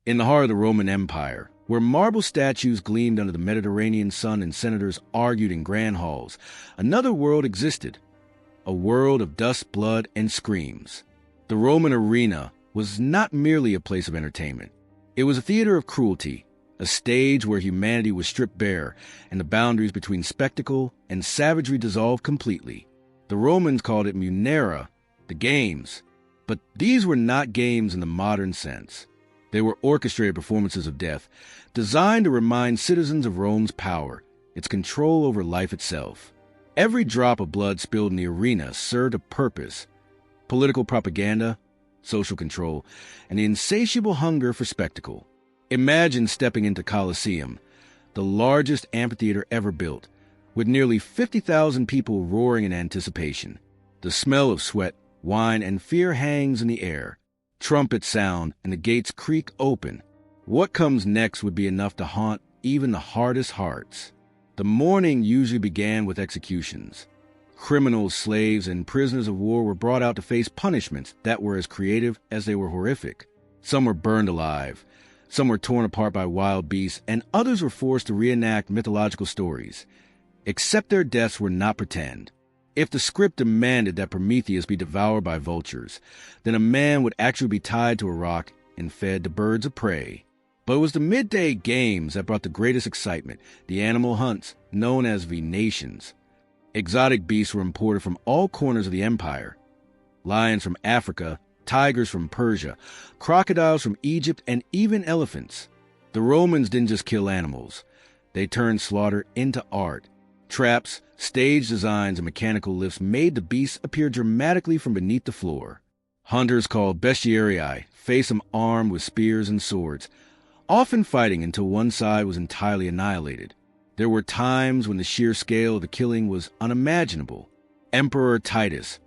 In the heart of the Roman Empire, where marble statues gleamed under the Mediterranean sun and senators argued in grand halls, another world existed, a world of dust, blood, and screams. The Roman arena was not merely a place of entertainment. It was a theater of cruelty, a stage where humanity was stripped bare and the boundaries between spectacle and savagery dissolved completely. The Romans called it munera, the games, but these were not games in the modern sense. They were orchestrated performances of death, designed to remind citizens of Rome's power, its control over life itself. Every drop of blood spilled in the arena served a purpose: political propaganda, social control, and the insatiable hunger for spectacle. Imagine stepping into Colosseum, the largest amphitheater ever built, with nearly 50,000 people roaring in anticipation. The smell of sweat, wine, and fear hangs in the air. Trumpets sound and the gates creak open. What comes next would be enough to haunt even the hardest hearts. The morning usually began with executions. Criminals, slaves, and prisoners of war were brought out to face punishments that were as creative as they were horrific. Some were burned alive, some were torn apart by wild beasts, and others were forced to reenact mythological stories. Except their deaths were not pretend. If the script demanded that Prometheus be devoured by vultures, then a man would actually be tied to a rock and fed to birds of prey. But it was the midday games that brought the greatest excitement, the animal hunts, known as venations. Exotic beasts were imported from all corners of the empire. Lions from Africa, tigers from Persia, crocodiles from Egypt, and even elephants. The Romans didn't just kill animals. They turned slaughter into art. Traps, stage designs, and mechanical lifts made the beasts appear dramatically from beneath the floor. Hunters called bestiarii faced them armed with spears and swords, often fighting until one side was entirely annihilated. There were times when the sheer scale of the killing was unimaginable. Emperor Titus,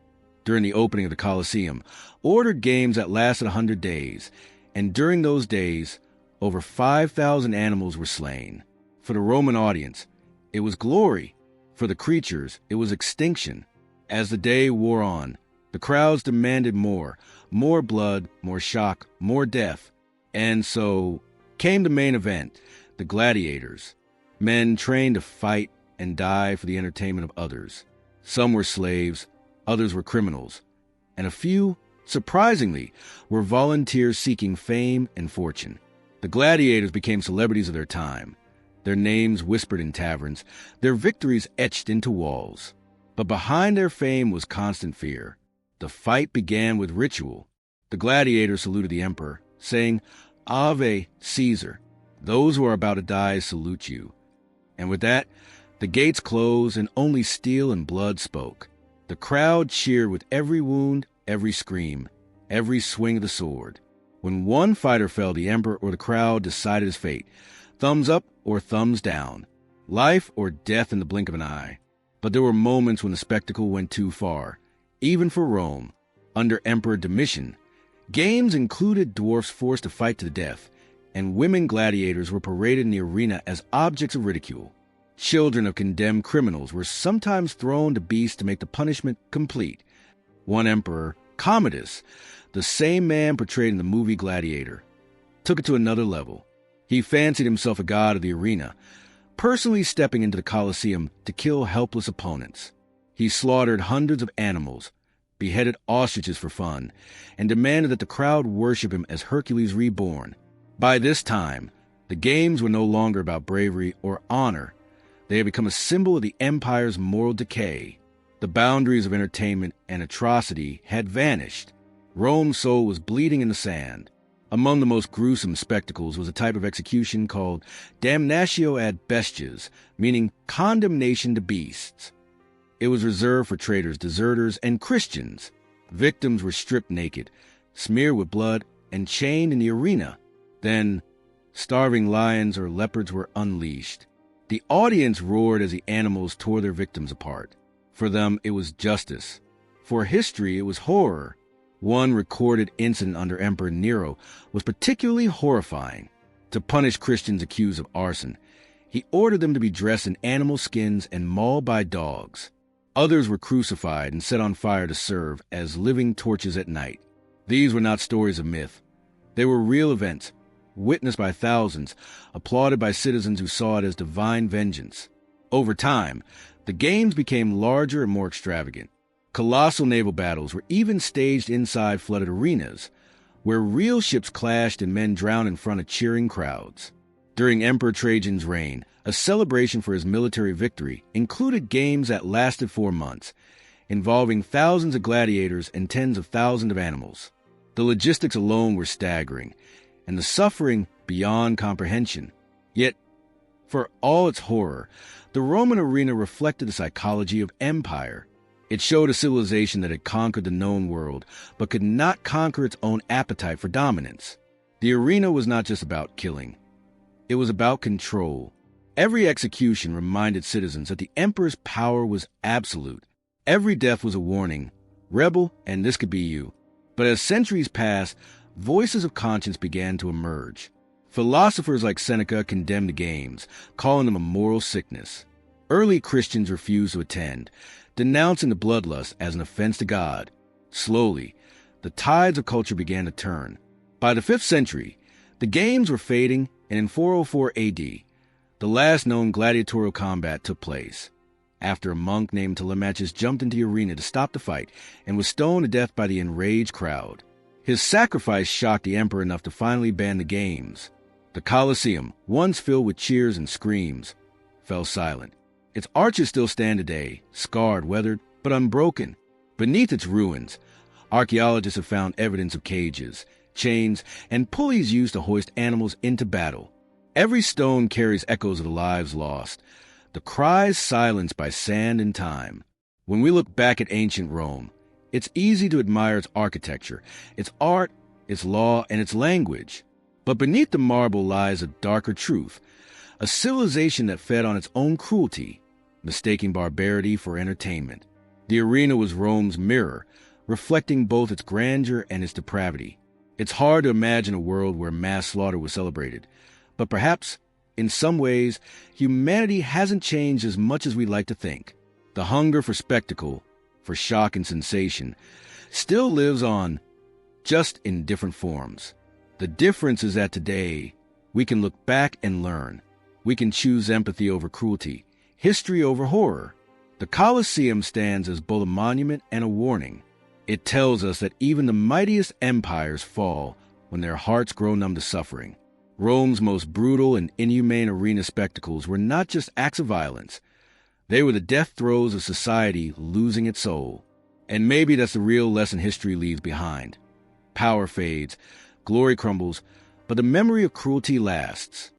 during the opening of the Colosseum, ordered games that lasted 100 days, and during those days, over 5,000 animals were slain. For the Roman audience, it was glory. For the creatures, it was extinction. As the day wore on, the crowds demanded more blood, more shock, more death. And so came the main event, the gladiators. Men trained to fight and die for the entertainment of others. Some were slaves, others were criminals, and a few, surprisingly, were volunteers seeking fame and fortune. The gladiators became celebrities of their time. Their names whispered in taverns, their victories etched into walls. But behind their fame was constant fear. The fight began with ritual. The gladiators saluted the emperor, saying, "Ave, Caesar. Those who are about to die salute you." And with that, the gates closed and only steel and blood spoke. The crowd cheered with every wound, every scream, every swing of the sword. When one fighter fell, the emperor or the crowd decided his fate. Thumbs up or thumbs down. Life or death in the blink of an eye. But there were moments when the spectacle went too far, even for Rome. Under Emperor Domitian, games included dwarfs forced to fight to the death, and women gladiators were paraded in the arena as objects of ridicule. Children of condemned criminals were sometimes thrown to beasts to make the punishment complete. One emperor, Commodus, the same man portrayed in the movie Gladiator, took it to another level. He fancied himself a god of the arena, personally stepping into the Colosseum to kill helpless opponents. He slaughtered hundreds of animals, beheaded ostriches for fun, and demanded that the crowd worship him as Hercules reborn. By this time, the games were no longer about bravery or honor. They had become a symbol of the empire's moral decay. The boundaries of entertainment and atrocity had vanished. Rome's soul was bleeding in the sand. Among the most gruesome spectacles was a type of execution called damnatio ad bestias, meaning condemnation to beasts. It was reserved for traitors, deserters, and Christians. Victims were stripped naked, smeared with blood, and chained in the arena. Then, starving lions or leopards were unleashed. The audience roared as the animals tore their victims apart. For them, it was justice. For history, it was horror. One recorded incident under Emperor Nero was particularly horrifying. To punish Christians accused of arson, he ordered them to be dressed in animal skins and mauled by dogs. Others were crucified and set on fire to serve as living torches at night. These were not stories of myth. They were real events, witnessed by thousands, applauded by citizens who saw it as divine vengeance. Over time, the games became larger and more extravagant. Colossal naval battles were even staged inside flooded arenas, where real ships clashed and men drowned in front of cheering crowds. During Emperor Trajan's reign, a celebration for his military victory included games that lasted 4 months, involving thousands of gladiators and tens of thousands of animals. The logistics alone were staggering, and the suffering beyond comprehension. Yet, for all its horror, the Roman arena reflected the psychology of empire. It showed a civilization that had conquered the known world, but could not conquer its own appetite for dominance. The arena was not just about killing. It was about control. Every execution reminded citizens that the emperor's power was absolute. Every death was a warning. Rebel, and this could be you. But as centuries passed, voices of conscience began to emerge. Philosophers like Seneca condemned the games, calling them a moral sickness. Early Christians refused to attend, denouncing the bloodlust as an offense to God. Slowly, the tides of culture began to turn. By the 5th century, the games were fading, and in 404 AD, the last known gladiatorial combat took place, after a monk named Telemachus jumped into the arena to stop the fight and was stoned to death by the enraged crowd. His sacrifice shocked the emperor enough to finally ban the games. The Colosseum, once filled with cheers and screams, fell silent. Its arches still stand today, scarred, weathered, but unbroken. Beneath its ruins, archaeologists have found evidence of cages, chains, and pulleys used to hoist animals into battle. Every stone carries echoes of the lives lost, the cries silenced by sand and time. When we look back at ancient Rome, it's easy to admire its architecture, its art, its law, and its language. But beneath the marble lies a darker truth, a civilization that fed on its own cruelty, mistaking barbarity for entertainment. The arena was Rome's mirror, reflecting both its grandeur and its depravity. It's hard to imagine a world where mass slaughter was celebrated, but perhaps, in some ways, humanity hasn't changed as much as we'd like to think. The hunger for spectacle, for shock and sensation, still lives on, just in different forms. The difference is that today, we can look back and learn. We can choose empathy over cruelty, history over horror. The Colosseum stands as both a monument and a warning. It tells us that even the mightiest empires fall when their hearts grow numb to suffering. Rome's most brutal and inhumane arena spectacles were not just acts of violence. They were the death throes of society losing its soul. And maybe that's the real lesson history leaves behind. Power fades, glory crumbles, but the memory of cruelty lasts.